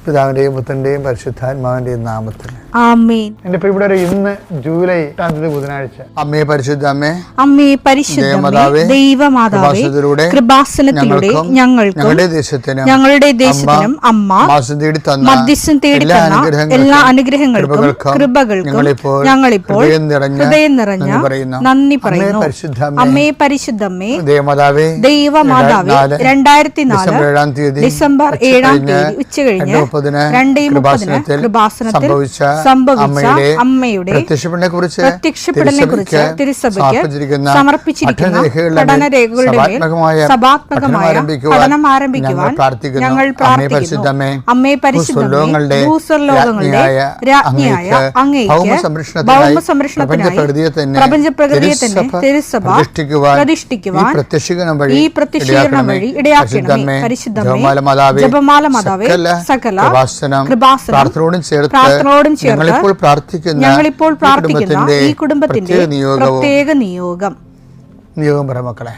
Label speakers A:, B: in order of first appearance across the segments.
A: പിതാവിന്റെയും പുത്രന്റെയും പരിശുദ്ധാത്മാവിന്റെയും നാമത്തിൽ
B: ആമേൻ.
A: എന്റെ പ്രിയപ്പെട്ടവരെ, ഇന്ന് ജൂലൈ 8 ബുധനാഴ്ച. അമ്മേ പരിശുദ്ധ അമ്മേ,
B: അമ്മേ പരിശുദ്ധ ദൈവമാതാവേ, കൃപാസനത്തിലൂടെ ഞങ്ങൾക്കും ഞങ്ങളുടെ ദേശത്തിനും അമ്മ മധ്യസ്ഥം തേടി തന്ന എല്ലാ അനുഗ്രഹങ്ങൾക്കും കൃപകൾക്കും ഞങ്ങളിപ്പോൾ ഹൃദയം നിറഞ്ഞ നന്ദി പറയുന്നു. അമ്മേ പരിശുദ്ധമ്മേ, ദൈവമാതാവേ, 2004 ഡിസംബർ 7 ഉച്ചകഴിഞ്ഞ് 2:30 കൃപാസനത്തിൽ സംഭവിച്ച അമ്മയുടെ പ്രത്യക്ഷപ്പെടലിനെ കുറിച്ച് തിരുസഭയ്ക്ക് സമർപ്പിച്ചിരിക്കുന്ന പഠനരേഖകളുടെ മേൽ സഭാത്മകമായ പഠനം ആരംഭിക്കുവാൻ ഞങ്ങൾ പ്രാർത്ഥിക്കുന്നു. അമ്മേ പരിശുദ്ധമേ, ഭൂസ്വർലോകങ്ങളുടെ രാജ്ഞിയായ അങ്ങേയ്ക്ക് ഭൗമസംരക്ഷണത്തിനായി പ്രപഞ്ചപ്രകൃതിയെ തന്നെ തിരുസഭ പ്രതിഷ്ഠിക്കുവാൻ ഈ പ്രത്യക്ഷീകരണം വഴി ഇടയാക്കണമേ. പരിശുദ്ധമേ, ജപമാല മാതാവേ, സകല കൃപാസനം പ്രാർത്ഥനയോടും ചേർത്ത് ഞങ്ങളിപ്പോൾ പ്രാർത്ഥിക്കുന്ന ഈ കുടുംബത്തിന്റെ പ്രത്യേക നിയോഗം
A: പറ മക്കളെ.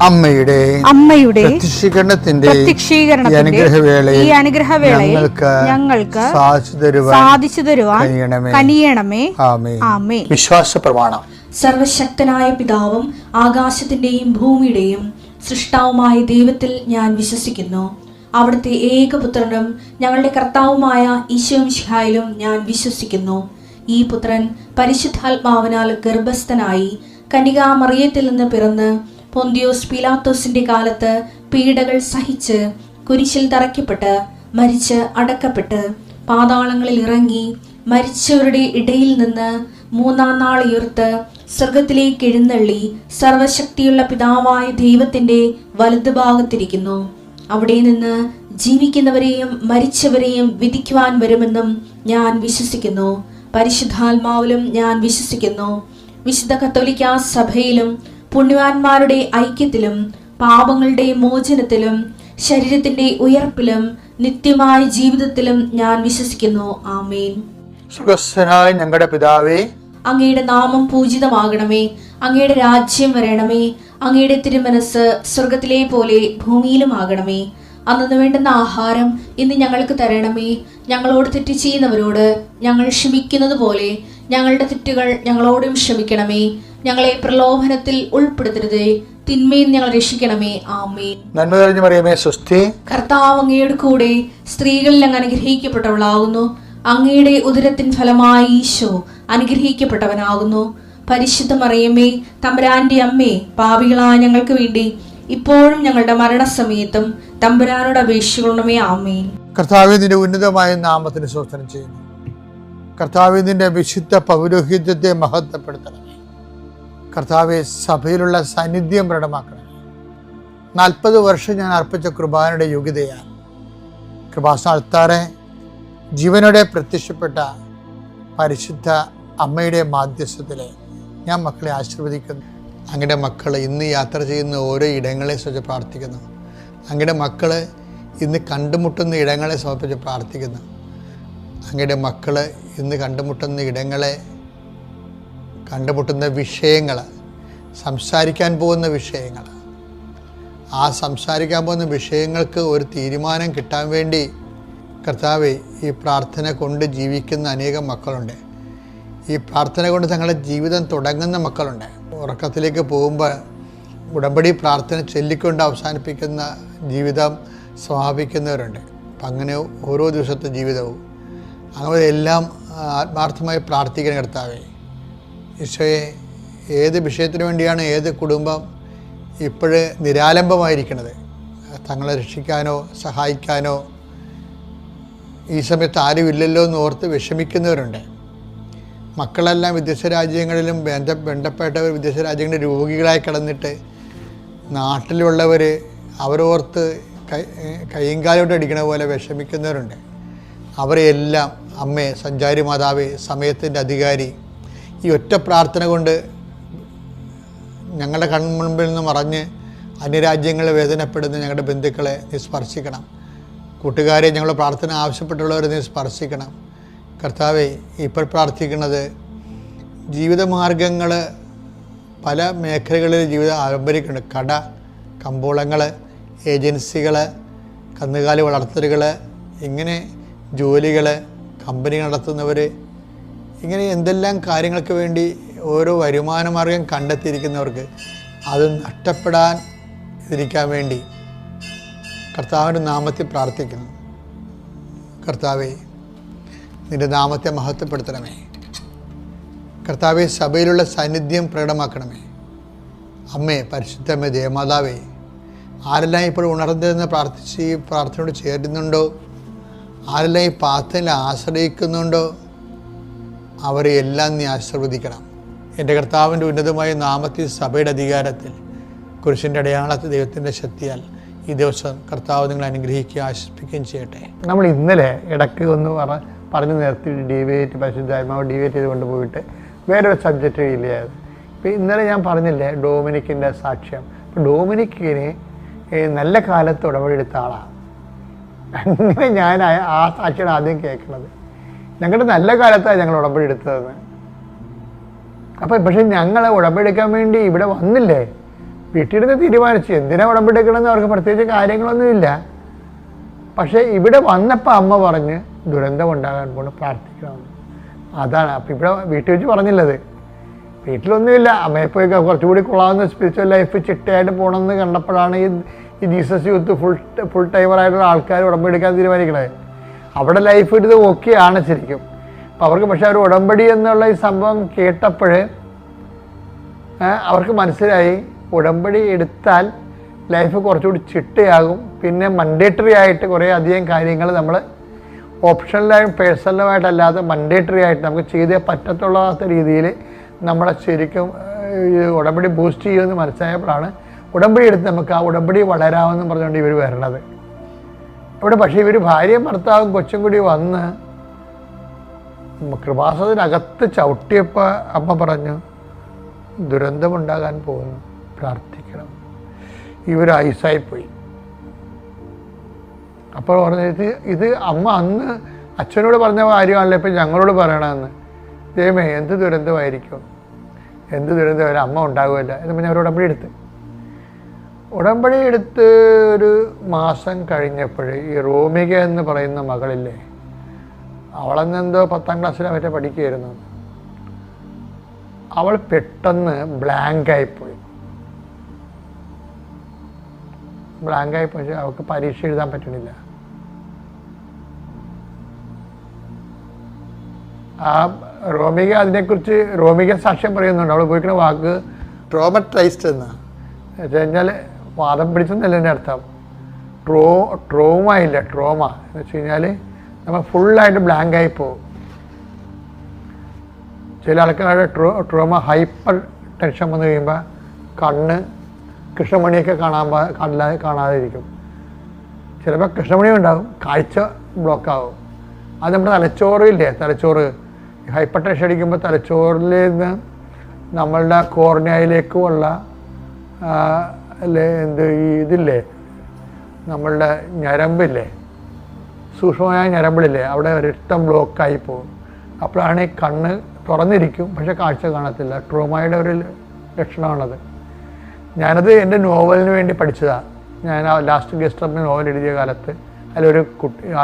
B: അമ്മയുടെ
A: പ്രത്യക്ഷീകരണത്തിന്റെ
B: ഈ അനുഗ്രഹവേളയിൽ ഞങ്ങൾക്ക് സാധിച്ചു തരുവാൻ കനിയണമേ. ആമേൻ.
A: വിശ്വാസ പ്രമാണം.
C: സർവശക്തനായ പിതാവും ആകാശത്തിന്റെയും ഭൂമിയുടെയും സൃഷ്ടാവുമായ ദൈവത്തിൽ ഞാൻ വിശ്വസിക്കുന്നു. അവിടുത്തെ ഏകപുത്രനും ഞങ്ങളുടെ കർത്താവുമായ ഈശോമിശിഹായിലും ഞാൻ വിശ്വസിക്കുന്നു. ഈ പുത്രൻ പരിശുദ്ധാത്മാവിനാൽ ഗർഭസ്ഥനായി കന്യകാമറിയത്തിൽ നിന്ന് പിറന്ന് പൊന്തിയോസ് പീലാത്തോസിന്റെ കാലത്ത് പീഡകൾ സഹിച്ച് കുരിശിൽ തറയ്ക്കപ്പെട്ട് മരിച്ച് അടക്കപ്പെട്ട് പാതാളങ്ങളിൽ ഇറങ്ങി മരിച്ചവരുടെ ഇടയിൽ നിന്ന് 3-ാം നാൾ ഉയർത്ത് സ്വർഗത്തിലേക്ക് എഴുന്നള്ളി സർവശക്തിയുള്ള പിതാവായ ദൈവത്തിന്റെ വലതുഭാഗത്തിരിക്കുന്നു. അവിടെ നിന്ന് ജീവിക്കുന്നവരെയും മരിച്ചവരെയും വിധിക്കുവാൻ വരുമെന്നും ഞാൻ വിശ്വസിക്കുന്നു. പരിശുദ്ധാത്മാവിലും ഞാൻ വിശ്വസിക്കുന്നു. വിശുദ്ധ കത്തോലിക്കാ സഭയിലും പുണ്യവാന്മാരുടെ ഐക്യത്തിലും പാപങ്ങളുടെ മോചനത്തിലും ശരീരത്തിന്റെ ഉയർപ്പിലും നിത്യമായ ജീവിതത്തിലും ഞാൻ വിശ്വസിക്കുന്നു. ആമേൻ.
A: സ്വർഗ്ഗസ്ഥനായ ഞങ്ങളുടെ പിതാവേ,
C: അങ്ങയുടെ നാമം പൂജിതമാകണമേ. അങ്ങയുടെ രാജ്യം വരണമേ. അങ്ങയുടെ തിരുമനസ് സ്വർഗത്തിലെ പോലെ ഭൂമിയിലും ആകണമേ. അന്നു വേണ്ടുന്ന ആഹാരം ഇന്ന് ഞങ്ങൾക്ക് തരണമേ. ഞങ്ങളോട് തെറ്റ് ചെയ്യുന്നവരോട് ഞങ്ങൾ ക്ഷമിക്കുന്നത് പോലെ ഞങ്ങളുടെ തെറ്റുകൾ ഞങ്ങളോടും ക്ഷമിക്കണമേ. ഞങ്ങളെ പ്രലോഭനത്തിൽ ഉൾപ്പെടുത്തരുതേ, തിന്മയിൽ ഞങ്ങൾ രക്ഷിക്കണമേ. ആമേൻ.
A: നന്മ നിറഞ്ഞ മറിയമേ, സ്വസ്തി.
C: കർത്താവ് അങ്ങയുടെ കൂടെ സ്ത്രീകളിൽ അങ്ങ് അനുഗ്രഹിക്കപ്പെട്ടവളാകുന്നു. അങ്ങയുടെ ഉദരത്തിൻ ഫലമായി ഈശോ അനുഗ്രഹിക്കപ്പെട്ടവനാകുന്നു. പരിശുദ്ധ മറിയമേ, തമ്പുരാന്റെ അമ്മേ, പാപികളായ ഞങ്ങൾക്ക് വേണ്ടി ഇപ്പോഴും ഞങ്ങളുടെ മരണസമയത്തും തമ്പുരാനോട് അപേക്ഷിക്കണമേ. ആമേൻ.
A: കർത്താവേ, നിന്റെ ഉന്നതമായ നാമത്തിന് സ്തോത്രം ചെയ്യുന്നു. കർത്താവേ, നിന്റെ വിശുദ്ധ പൗരോഹിത്യത്തെ മഹത്വപ്പെടുത്തണമേ. കർത്താവെ, സഭയിലുള്ള സാന്നിധ്യം പ്രകടമാക്കണം. 40 വർഷം ഞാൻ അർപ്പിച്ച കൃപാനയുടെ യോഗ്യതയാണ്. കൃപാസ്ഥാനത്താറെ ജീവനോടെ പ്രത്യക്ഷപ്പെട്ട പരിശുദ്ധ അമ്മയുടെ മാധ്യസ്ഥത്തിലെ ഞാൻ മക്കളെ ആശീർവദിക്കുന്നു. അങ്ങയുടെ മക്കൾ ഇന്ന് യാത്ര ചെയ്യുന്ന ഓരോ ഇടങ്ങളെ സംബന്ധിച്ച് പ്രാർത്ഥിക്കുന്നു. അങ്ങയുടെ മക്കൾ ഇന്ന് കണ്ടുമുട്ടുന്ന ഇടങ്ങളെ സമർപ്പിച്ച് പ്രാർത്ഥിക്കുന്നു. അങ്ങയുടെ മക്കൾ ഇന്ന് കണ്ടുമുട്ടുന്ന ഇടങ്ങളെ, കണ്ടുമുട്ടുന്ന വിഷയങ്ങൾ, സംസാരിക്കാൻ പോകുന്ന വിഷയങ്ങൾ, ആ സംസാരിക്കാൻ പോകുന്ന വിഷയങ്ങൾക്ക് ഒരു തീരുമാനം കിട്ടാൻ വേണ്ടി കർത്താവേ, ഈ പ്രാർത്ഥന കൊണ്ട് ജീവിക്കുന്ന അനേകം മക്കളുണ്ട്. ഈ പ്രാർത്ഥന കൊണ്ട് തങ്ങളുടെ ജീവിതം തുടങ്ങുന്ന മക്കളുണ്ട്. ഉറക്കത്തിലേക്ക് പോകുമ്പോൾ ഉടമ്പടി പ്രാർത്ഥന ചൊല്ലിക്കൊണ്ട് അവസാനിപ്പിക്കുന്ന ജീവിതം സമാപിക്കുന്നവരുണ്ട്. അപ്പം അങ്ങനെ ഓരോ ദിവസത്തെ ജീവിതവും അങ്ങനെ എല്ലാം ആത്മാർത്ഥമായി പ്രാർത്ഥിക്കണം കർത്താവേ. ഈശോയെ, ഏത് വിഷയത്തിന് വേണ്ടിയാണ് ഏത് കുടുംബം ഇപ്പോഴ് നിരാലംബമായിരിക്കുന്നത്, തങ്ങളെ രക്ഷിക്കാനോ സഹായിക്കാനോ ഈ സമയത്ത് ആരുമില്ലല്ലോ എന്ന് ഓർത്ത് വിഷമിക്കുന്നവരുണ്ട്. മക്കളെല്ലാം വിദേശ രാജ്യങ്ങളിലും ബന്ധപ്പെട്ടവർ വിദേശ രാജ്യങ്ങളിൽ രോഗികളായി കിടന്നിട്ട് നാട്ടിലുള്ളവർ അവരോർത്ത് കൈയും കാലോട്ട് അടിക്കണ പോലെ വിഷമിക്കുന്നവരുണ്ട്. അവരെയെല്ലാം അമ്മേ, സഞ്ചാരി മാതാവേ, സമയത്തിൻ്റെ അധികാരി, ഈ ഒറ്റ പ്രാർത്ഥന കൊണ്ട് ഞങ്ങളുടെ കൺമുൻപിൽ നിന്ന് മറഞ്ഞ് അന്യരാജ്യങ്ങളിൽ വേദനപ്പെടുന്ന ഞങ്ങളുടെ ബന്ധുക്കളെ നീ സ്പർശിക്കണം. കൂട്ടുകാരെ, ഞങ്ങളുടെ പ്രാർത്ഥന ആവശ്യപ്പെട്ടുള്ളവരെ നീ സ്പർശിക്കണം. കർത്താവേ, ഇപ്പോൾ പ്രാർത്ഥിക്കുന്നത് ജീവിതമാർഗങ്ങൾ പല മേഖലകളിൽ ജീവിതം ആരംഭിക്കുന്നുണ്ട്. കട, കമ്പോളങ്ങൾ, ഏജൻസികൾ, കന്നുകാലി വളർത്തലുകൾ, ഇങ്ങനെ ജോലികൾ, കമ്പനി നടത്തുന്നവർ, ഇങ്ങനെ എന്തെല്ലാം കാര്യങ്ങൾക്ക് വേണ്ടി ഓരോ വരുമാന മാർഗം കണ്ടെത്തിയിരിക്കുന്നവർക്ക് അത് നഷ്ടപ്പെടാൻ ഇരിക്കാൻ വേണ്ടി കർത്താവിൻ്റെ നാമത്തിൽ പ്രാർത്ഥിക്കുന്നു. കർത്താവേ, നിൻ്റെ നാമത്തെ മഹത്വപ്പെടുത്തണമേ. കർത്താവെ, സഭയിലുള്ള സാന്നിധ്യം പ്രകടമാക്കണമേ. അമ്മേ, പരിശുദ്ധമ്മേ, ദേവമാതാവേ, ആരെല്ലാം ഇപ്പോൾ ഉണർന്നിരുന്ന് പ്രാർത്ഥിച്ച് ഈ പ്രാർത്ഥനയോട് ചേരുന്നുണ്ടോ, ആരെല്ലാം ഈ പ്രാർത്ഥനയിൽ ആശ്രയിക്കുന്നുണ്ടോ, അവരെ എല്ലാം നീ ആശീർവദിക്കണം. എൻ്റെ കർത്താവിൻ്റെ ഉന്നതമായ നാമത്തിൽ, സഭയുടെ അധികാരത്തിൽ, കുരിശിൻ്റെ അടയാളത്തിൽ, ദൈവത്തിൻ്റെ ശക്തിയാൽ ഈ ദിവസം കർത്താവ് നിങ്ങളെ അനുഗ്രഹിക്കുകയും ആശ്വസിപ്പിക്കുകയും ചെയ്യട്ടെ. നമ്മൾ ഇന്നലെ ഇടയ്ക്ക് ഒന്ന് പറഞ്ഞു നിർത്തി ഡിവേറ്റ്, പരിശുദ്ധാത്മാവ് ഡിവേറ്റ് ചെയ്ത് കൊണ്ടുപോയിട്ട് വേറൊരു സബ്ജക്റ്റ് ഇല്ലായത്. ഇപ്പോൾ ഇന്നലെ ഞാൻ പറഞ്ഞില്ലേ ഡൊമിനിക്കിൻ്റെ സാക്ഷ്യം. ഇപ്പോൾ ഡൊമിനിക്കിന് നല്ല കാലത്ത് ഉടമ്പടിയെടുത്ത ആളാണ്. അങ്ങനെ ഞാൻ ആ സാക്ഷിയാണ് ആദ്യം കേൾക്കുന്നത്. ഞങ്ങളുടെ നല്ല കാലത്താണ് ഞങ്ങൾ ഉടമ്പടി എടുത്തതെന്ന്. അപ്പം പക്ഷേ ഞങ്ങൾ ഉടമ്പടി എടുക്കാൻ വേണ്ടി ഇവിടെ വന്നില്ലേ, വീട്ടിലിരുന്ന് തീരുമാനിച്ചു എന്തിനാ ഉടമ്പടി എടുക്കണമെന്ന്. അവർക്ക് പ്രത്യേകിച്ച് കാര്യങ്ങളൊന്നുമില്ല. പക്ഷേ ഇവിടെ വന്നപ്പോൾ അമ്മ പറഞ്ഞ് ദുരന്തം ഉണ്ടാകാൻ കൊണ്ട് പ്രാർത്ഥിക്കണമെന്ന്. അതാണ്. അപ്പം ഇവിടെ വീട്ടിൽ വെച്ച് പറഞ്ഞില്ലത്. വീട്ടിലൊന്നുമില്ല, അമ്മയെ പോയി കുറച്ചുകൂടി കൊള്ളാവുന്ന സ്പിരിച്വൽ ലൈഫ് ചിട്ടയായിട്ട് പോകണമെന്ന് കണ്ടപ്പോഴാണ് ഈ ജീസസ് യൂത്ത് ഫുൾ ടൈമറായിട്ടുള്ള ആൾക്കാർ ഉടമ്പടി എടുക്കാൻ തീരുമാനിക്കണത്. അവിടെ ലൈഫ് എടുത്ത് ഓക്കെയാണ് ശരിക്കും. അപ്പം അവർക്ക് പക്ഷേ അവർ ഉടമ്പടി എന്നുള്ള ഈ സംഭവം കേട്ടപ്പോൾ അവർക്ക് മനസ്സിലായി ഉടമ്പടി എടുത്താൽ ലൈഫ് കുറച്ചുകൂടി ചിട്ടയാകും. പിന്നെ മണ്ടേറ്ററി ആയിട്ട് കുറേ അധികം കാര്യങ്ങൾ നമ്മൾ ഓപ്ഷണലായും പേഴ്സണലുമായിട്ടല്ലാതെ മണ്ടേറ്ററി ആയിട്ട് നമുക്ക് ചെയ്തേ പറ്റത്തുള്ളാത്ത രീതിയിൽ നമ്മളെ ശരിക്കും ഉടമ്പടി ബൂസ്റ്റ് ചെയ്യുമെന്ന് മനസ്സിലായപ്പോഴാണ് ഉടമ്പടി എടുത്ത് നമുക്ക് ആ ഉടമ്പടി വളരാമെന്ന് പറഞ്ഞുകൊണ്ട് ഇവർ വരണത് ഇവിടെ. പക്ഷേ ഇവർ ഭാര്യയും ഭർത്താവും കൊച്ചും കൂടി വന്ന് കൃപാസനത്തിനകത്ത് ചവിട്ടിയപ്പോൾ അമ്മ പറഞ്ഞു ദുരന്തമുണ്ടാകാൻ പോകുന്നു, പ്രാർത്ഥിക്കണം. ഇവർ ഐസായിപ്പോയി. അപ്പോൾ പറഞ്ഞത് ഇത് അമ്മ അന്ന് അച്ഛനോട് പറഞ്ഞ കാര്യമാണല്ലോ ഇപ്പം ഞങ്ങളോട് പറയണമെന്ന്. ദൈവമേ, എന്ത് ദുരന്തമായിരിക്കും, എന്ത് ദുരന്തം അമ്മ ഉണ്ടാകുമല്ല എന്ന് പറഞ്ഞാൽ അവർ ഉടമ്പടി എടുത്ത് ഒരു മാസം കഴിഞ്ഞപ്പോൾ ഈ റോമിക എന്ന് പറയുന്ന മകളില്ലേ, അവളെന്നെന്തോ 10ാം ക്ലാസ്സിലോ മറ്റേ പഠിക്കുകയായിരുന്നു. അവൾ പെട്ടെന്ന് ബ്ലാങ്കായിപ്പോയി. അവൾക്ക് പരീക്ഷ എഴുതാൻ പറ്റണില്ല. ആ റോമിക അതിനെക്കുറിച്ച് റോമിക സാക്ഷ്യം പറയുന്നുണ്ട്. അവൾ ഉപയോഗിക്കുന്ന വാക്ക് ട്രോമറ്റൈസ്ഡ് എന്നാണ്. വെച്ച് കഴിഞ്ഞാൽ വാദം പിടിച്ചെന്നല്ല എൻ്റെ അർത്ഥം. ട്രോമ ഇല്ല, ട്രോമ എന്ന് വെച്ച് കഴിഞ്ഞാൽ നമ്മൾ ഫുള്ളായിട്ട് ബ്ലാങ്കായി പോകും. ചില ആൾക്കാരുടെ ട്രോമ ഹൈപ്പർ ടെൻഷൻ വന്നു കഴിയുമ്പോൾ കണ്ണ് കൃഷ്ണമണിയൊക്കെ കാണാതിരിക്കും. ചിലപ്പോൾ കൃഷ്ണമണി ഉണ്ടാകും, കാഴ്ച ബ്ലോക്കാവും. അത് നമ്മുടെ തലച്ചോറില്ലേ, തലച്ചോറ് ഹൈപ്പർ ടെൻഷൻ അടിക്കുമ്പോൾ തലച്ചോറിൽ നിന്ന് നമ്മളുടെ കോർണിയയിലേക്കുമുള്ള ഇതില്ലേ, നമ്മളുടെ ഞരമ്പില്ലേ, സൂക്ഷ്മമായ ഞരമ്പിലില്ലേ, അവിടെ ഒരിഷ്ടം ബ്ലോക്കായി പോകും. അപ്പോഴാണ് ഈ കണ്ണ് തുറന്നിരിക്കും പക്ഷെ കാഴ്ച കാണത്തില്ല. ട്രോമയുടെ ഒരു ലക്ഷണമാണത്. ഞാനത് എൻ്റെ നോവലിന് വേണ്ടി പഠിച്ചതാണ്. ഞാൻ ആ ലാസ്റ്റ് ഗസ്റ്ററിന് നോവൽ എഴുതിയ കാലത്ത് അതിലൊരു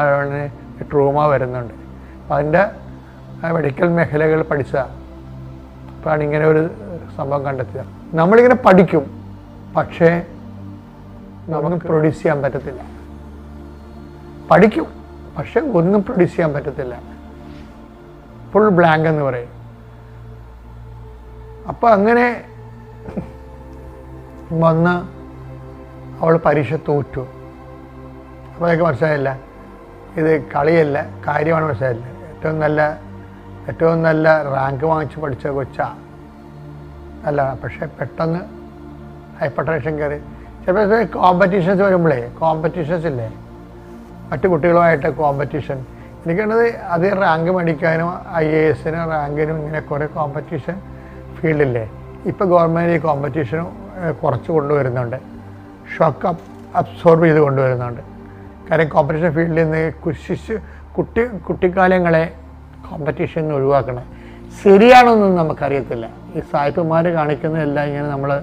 A: ആളിന് ട്രോമ വരുന്നുണ്ട്. അപ്പം അതിൻ്റെ മെഡിക്കൽ മേഖലകൾ പഠിച്ചതാണ്. അപ്പോഴാണ് ഇങ്ങനെ ഒരു സംഭവം കണ്ടെത്തിയത്. നമ്മളിങ്ങനെ പഠിക്കും, പക്ഷേ നമുക്ക് പ്രൊഡ്യൂസ് ചെയ്യാൻ പറ്റത്തില്ല. പഠിക്കും, പക്ഷെ ഒന്നും പ്രൊഡ്യൂസ് ചെയ്യാൻ പറ്റത്തില്ല. ഫുൾ ബ്ലാങ്ക് എന്ന് പറയും. അപ്പോൾ അങ്ങനെ വന്ന് അവൾ പരീക്ഷ തോറ്റു. അപ്പോൾ അതൊക്കെ മനസ്സിലായില്ല, ഇത് കളിയല്ല, കാര്യമാണ്. മനസ്സിലായില്ല. ഏറ്റവും നല്ല റാങ്ക് വാങ്ങിച്ച് പഠിച്ച കൊച്ചാ അല്ല. പക്ഷേ പെട്ടെന്ന് ഹൈപ്പർ ടെൻഷൻ കയറി. ചിലപ്പോൾ കോമ്പറ്റീഷൻസ് വരുമ്പോഴേ, കോമ്പറ്റീഷൻസ് ഇല്ലേ, മറ്റു കുട്ടികളുമായിട്ട് കോമ്പറ്റീഷൻ, എനിക്കുള്ളത് അത് റാങ്ക് മേടിക്കാനും IAS റാങ്കിനും ഇങ്ങനെ കുറേ കോമ്പറ്റീഷൻ ഫീൽഡില്ലേ. ഇപ്പോൾ ഗവൺമെൻറ് ഈ കോമ്പറ്റീഷനും കുറച്ച് കൊണ്ടുവരുന്നുണ്ട്, ഷോക്ക് അബ്സോർബ് ചെയ്ത് കൊണ്ടുവരുന്നുണ്ട്. കാര്യം കോമ്പറ്റീഷൻ ഫീൽഡിൽ നിന്ന് കുട്ടിക്കാലങ്ങളെ കോമ്പറ്റീഷൻ ഒഴിവാക്കണം. ശരിയാണോന്നും നമുക്കറിയത്തില്ല. ഈ സായിപ്പന്മാർ കാണിക്കുന്നതെല്ലാം ഇങ്ങനെ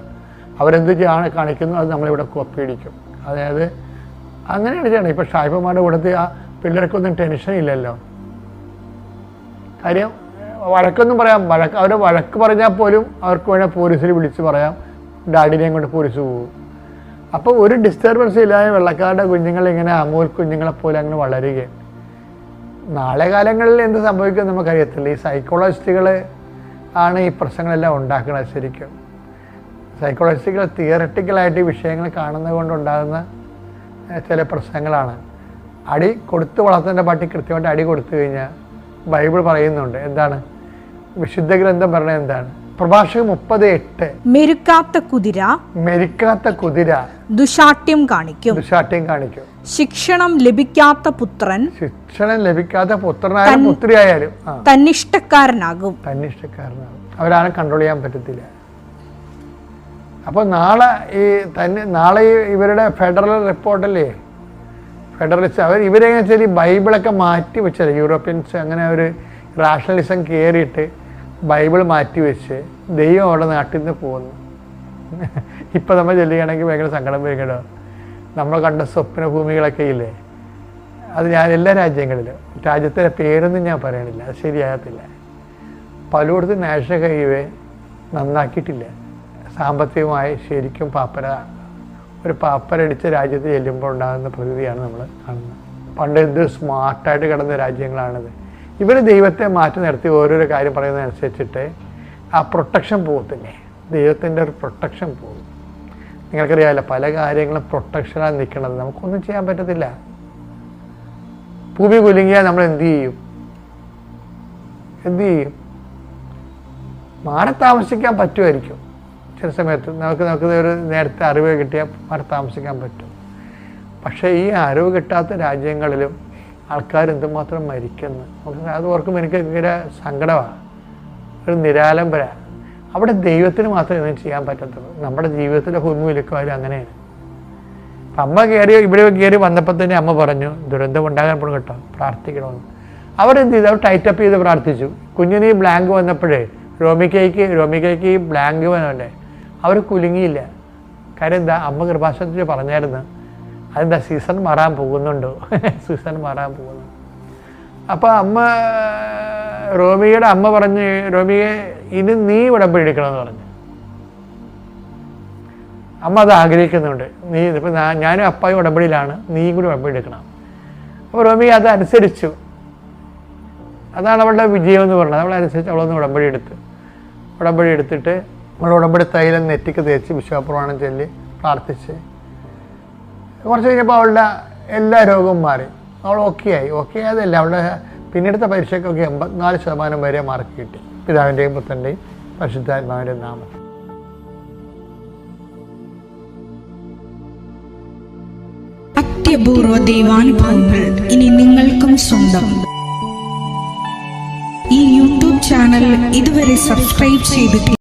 A: അവരെന്ത് കാണിക്കുന്നു അത് നമ്മളിവിടെ കോപ്പി അടിക്കും. അതായത് അങ്ങനെയാണ് ചെയ്യണം. ഇപ്പോൾ സായിപ്പന്മാരുടെ കൂടത്തിൽ ആ പിള്ളേർക്കൊന്നും ടെൻഷൻ ഇല്ലല്ലോ. കാര്യം വഴക്കൊന്നും പറയാം, അവർ വഴക്ക് പറഞ്ഞാൽ പോലും അവർക്ക് വേണേൽ പോലീസിൽ വിളിച്ച് പറയാം, ഡാഡിനെയും കൊണ്ട് പോലീസ് പോകും. അപ്പോൾ ഒരു ഡിസ്റ്റർബൻസ് ഇല്ലാതെ വെള്ളക്കാരുടെ കുഞ്ഞുങ്ങളിങ്ങനെ അമൂൽ കുഞ്ഞുങ്ങളെപ്പോലെ അങ്ങനെ വളരുകയും നാളെ കാലങ്ങളിൽ എന്ത് സംഭവിക്കുമെന്ന് നമുക്കറിയത്തില്ല. ഈ സൈക്കോളജിസ്റ്റുകൾ ആണ് ഈ പ്രശ്നങ്ങളെല്ലാം ഉണ്ടാക്കുന്നത്. ശരിക്കും സൈക്കോളജിസ്റ്റുകൾ തിയററ്റിക്കലായിട്ട് ഈ വിഷയങ്ങൾ കാണുന്നത് കൊണ്ടുണ്ടാകുന്ന ചില പ്രശ്നങ്ങളാണ്. അടി കൊടുത്ത് വളർത്തേണ്ട പട്ടി കൃത്യമായിട്ട് അടി കൊടുത്തു കഴിഞ്ഞാൽ ബൈബിൾ പറയുന്നുണ്ട്. എന്താണ് വിശുദ്ധ ഗ്രന്ഥം പറയുന്നത്? എന്താണ്? പ്രഭാഷകൻ 30:8 മെരുക്കാത്ത കുതിര
B: ദുശാഠ്യം കാണിക്കും.
A: ശിക്ഷണം ലഭിക്കാത്ത പുത്രനായാലും പുത്രിയായാലും
B: തന്നിഷ്ടക്കാരനാകും.
A: അവരാരും കൺട്രോൾ ചെയ്യാൻ പറ്റത്തില്ല. അപ്പോൾ നാളെ ഇവരുടെ ഫെഡറൽ റിപ്പോർട്ടല്ലേ, ഫെഡറലിസ്റ്റ് ഇവരെങ്ങനെ വെച്ചാൽ ഈ ബൈബിളൊക്കെ മാറ്റി വെച്ചത് യൂറോപ്യൻസ്. അങ്ങനെ ഒരു റാഷണലിസം കയറിയിട്ട് ബൈബിൾ മാറ്റി വെച്ച് ദൈവം അവിടെ നാട്ടിൽ നിന്ന് പോകുന്നു. ഇപ്പം നമ്മൾ ചെല്ലുകയാണെങ്കിൽ ഭയങ്കര സങ്കടം വരും കേട്ടോ. നമ്മൾ കണ്ട സ്വപ്ന ഭൂമികളൊക്കെ ഇല്ലേ, അത് ഞാൻ എല്ലാ രാജ്യത്തിൻ്റെ പേരൊന്നും ഞാൻ പറയണില്ല, അത് ശരിയാകത്തില്ല. പലയിടത്തും നാഷണൽ ഹൈവേ നന്നാക്കിയിട്ടില്ല. സാമ്പത്തികമായി ശരിക്കും ഒരു പാപ്പരടിച്ച രാജ്യത്ത് ചെല്ലുമ്പോൾ ഉണ്ടാകുന്ന പ്രകൃതിയാണ് നമ്മൾ കാണുന്നത്. പണ്ട് എന്ത് സ്മാർട്ടായിട്ട് കിടന്ന രാജ്യങ്ങളാണിത്. ഇവർ ദൈവത്തെ മാറ്റി നിർത്തി ഓരോരോ കാര്യം പറയുന്നതനുസരിച്ചിട്ട് ആ പ്രൊട്ടക്ഷൻ പോകത്തില്ലേ, ദൈവത്തിൻ്റെ ഒരു പ്രൊട്ടക്ഷൻ പോകും. നിങ്ങൾക്കറിയാമല്ലോ, പല കാര്യങ്ങളും പ്രൊട്ടക്ഷനാണ് നിൽക്കുന്നത്. നമുക്കൊന്നും ചെയ്യാൻ പറ്റത്തില്ല. ഭൂമി കുലുങ്ങിയാൽ നമ്മൾ എന്ത് ചെയ്യും? മാറി താമസിക്കാൻ പറ്റുമായിരിക്കും ചില സമയത്ത്. നമുക്ക് ഒരു നേരത്തെ അറിവ് കിട്ടിയാൽ മാറി താമസിക്കാൻ പറ്റും. പക്ഷേ ഈ അറിവ് കിട്ടാത്ത രാജ്യങ്ങളിലും ആൾക്കാർ എന്തുമാത്രം മരിക്കുന്നു. അത് ഓർക്കുമ്പോൾ എനിക്ക് ഭയങ്കര സങ്കടമാണ്, ഒരു നിരാലംബര. അവിടെ ദൈവത്തിന് മാത്രമേ ഒന്നും ചെയ്യാൻ പറ്റത്തുള്ളൂ. നമ്മുടെ ജീവിതത്തിലെ ഭൂമിയിലേക്കും അങ്ങനെയാണ്. അപ്പം അമ്മ ഇവിടെ കയറി വന്നപ്പോൾ തന്നെ അമ്മ പറഞ്ഞു ദുരന്തം ഉണ്ടാകാൻ പോലും കേട്ടോ, പ്രാർത്ഥിക്കണമെന്ന്. അവരെന്ത് ചെയ്തു? അവർ ടൈറ്റപ്പ് ചെയ്ത് പ്രാർത്ഥിച്ചു. കുഞ്ഞിന് ഈ ബ്ലാങ്ക് വന്നപ്പോഴേ രോമിക്കയ്ക്ക് ഈ ബ്ലാങ്ക് വന്നല്ലേ, അവർ കുലുങ്ങിയില്ല. കാര്യം എന്താ? അമ്മ കൃപാസനത്തിൽ പറഞ്ഞായിരുന്നു അതെന്താ, സീസൺ മാറാൻ പോകുന്നുണ്ടോ, സീസൺ മാറാൻ പോകുന്നു. അപ്പോൾ റോമിയുടെ അമ്മ പറഞ്ഞ്, റോമിയെ ഇനി നീ ഉടമ്പടി എടുക്കണമെന്ന് പറഞ്ഞു. അമ്മ അത് ആഗ്രഹിക്കുന്നുണ്ട്. നീ ഇപ്പം ഞാനും അപ്പായും ഉടമ്പടിയിലാണ്, നീയും കൂടി ഉടമ്പടി എടുക്കണം. അപ്പോൾ റോമി അത് അനുസരിച്ചു. അതാണ് അവളുടെ വിജയം എന്ന് പറഞ്ഞത്. അവളനുസരിച്ച് അവളൊന്ന് ഉടമ്പടി എടുത്തിട്ട് അവൾ ഉടമ്പടി തൈലം നെറ്റിക്ക് തേച്ച് വിശ്വാസപ്രമാണം ചൊല്ലി പ്രാർത്ഥിച്ച് കുറച്ച് കഴിഞ്ഞപ്പോൾ അവളുടെ എല്ലാ രോഗവും മാറി. അവൾ ഓക്കെ ആയതല്ല, അവളുടെ പിന്നീടുത്ത പരീക്ഷയ്ക്കൊക്കെ 84% വരെ മാർക്ക് കിട്ടി. പിതാവിൻ്റെയും പുത്രൻ്റെയും പരിശുദ്ധാത്മാവിൻ്റെയും നാമത്തിൽ.
B: അത്യപൂർവ ദൈവാനുഭവങ്ങൾ ഇനി നിങ്ങൾക്കും സ്വന്തം. ഈ യൂട്യൂബ് ചാനൽ ഇതുവരെ സബ്സ്ക്രൈബ് ചെയ്തിട്ടില്ല